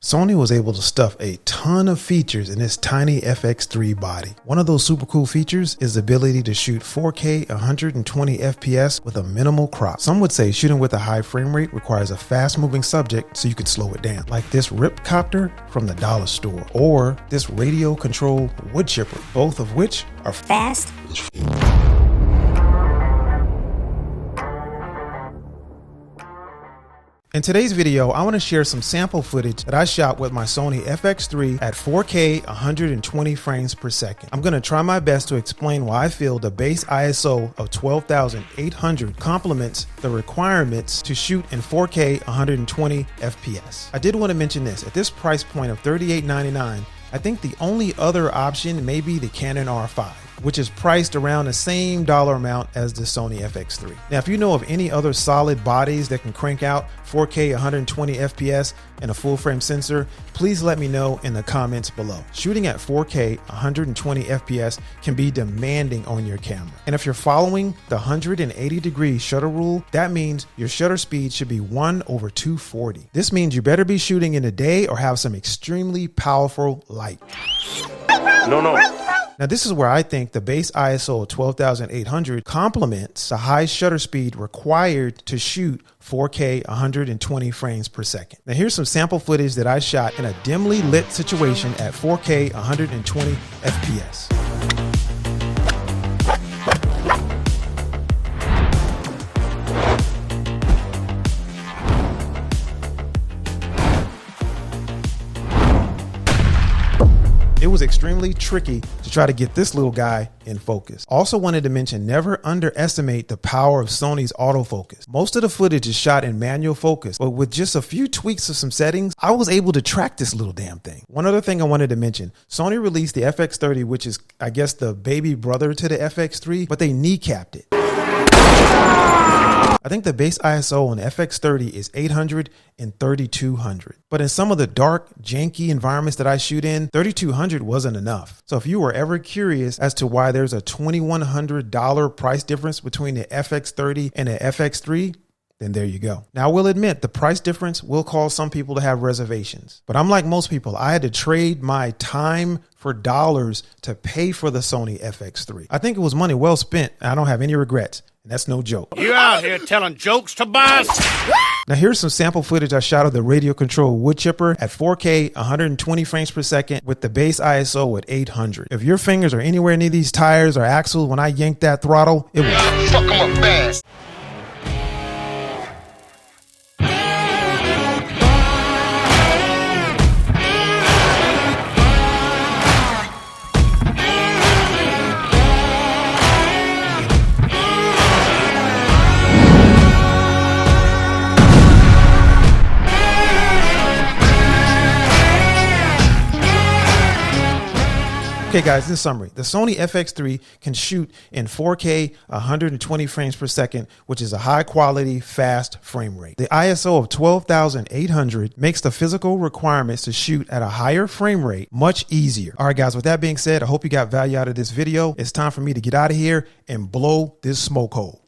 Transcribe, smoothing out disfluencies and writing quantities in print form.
Sony was able to stuff a ton of features in this tiny FX3 body. One of those super cool features is the ability to shoot 4K 120 FPS with a minimal crop. Some would say shooting with a high frame rate requires a fast moving subject so you could slow it down, like this Copter from the dollar store, or this radio controlled wood chipper, both of which are fast. In today's video, I want to share some sample footage that I shot with my Sony FX3 at 4K 120 frames per second. I'm going to try my best to explain why I feel the base ISO of 12,800 complements the requirements to shoot in 4K 120 FPS. I did want to mention this, at this price point of $38.99, I think the only other option may be the Canon R5, which is priced around the same dollar amount as the Sony FX3. Now, if you know of any other solid bodies that can crank out 4K 120 FPS and a full frame sensor, please let me know in the comments below. Shooting at 4K 120 FPS can be demanding on your camera. And if you're following the 180-degree shutter rule, that means your shutter speed should be 1/240. This means you better be shooting in the day or have some extremely powerful light. No. Now, this is where I think the base ISO of 12,800 complements the high shutter speed required to shoot 4K 120 frames per second. Now, here's some sample footage that I shot in a dimly lit situation at 4K 120 FPS. It was extremely tricky to try to get this little guy in focus. Also wanted to mention, never underestimate the power of Sony's autofocus. Most of the footage is shot in manual focus, but with just a few tweaks of some settings, I was able to track this little damn thing. One other thing I wanted to mention, Sony released the FX30, which is, I guess, the baby brother to the FX3, but they kneecapped it. I think the base ISO on the FX30 is 800 and 3200. But in some of the dark, janky environments that I shoot in, 3200 wasn't enough. So if you were ever curious as to why there's a $2,100 price difference between the FX30 and the FX3, then there you go. Now, I will admit the price difference will cause some people to have reservations. But I'm like most people, I had to trade my time for dollars to pay for the Sony FX3. I think it was money well spent. I don't have any regrets. And that's no joke. You out here telling jokes, Tobias? Now, here's some sample footage I shot of the radio controlled wood chipper at 4K 120 frames per second with the base ISO at 800. If your fingers are anywhere near these tires or axles when I yanked that throttle, it was Fuck 'em up fast. Okay guys, in summary, the Sony FX3 can shoot in 4K 120 frames per second, which is a high quality, fast frame rate. The ISO of 12,800 makes the physical requirements to shoot at a higher frame rate much easier. All right guys, with that being said, I hope you got value out of this video. It's time for me to get out of here and blow this smoke hole.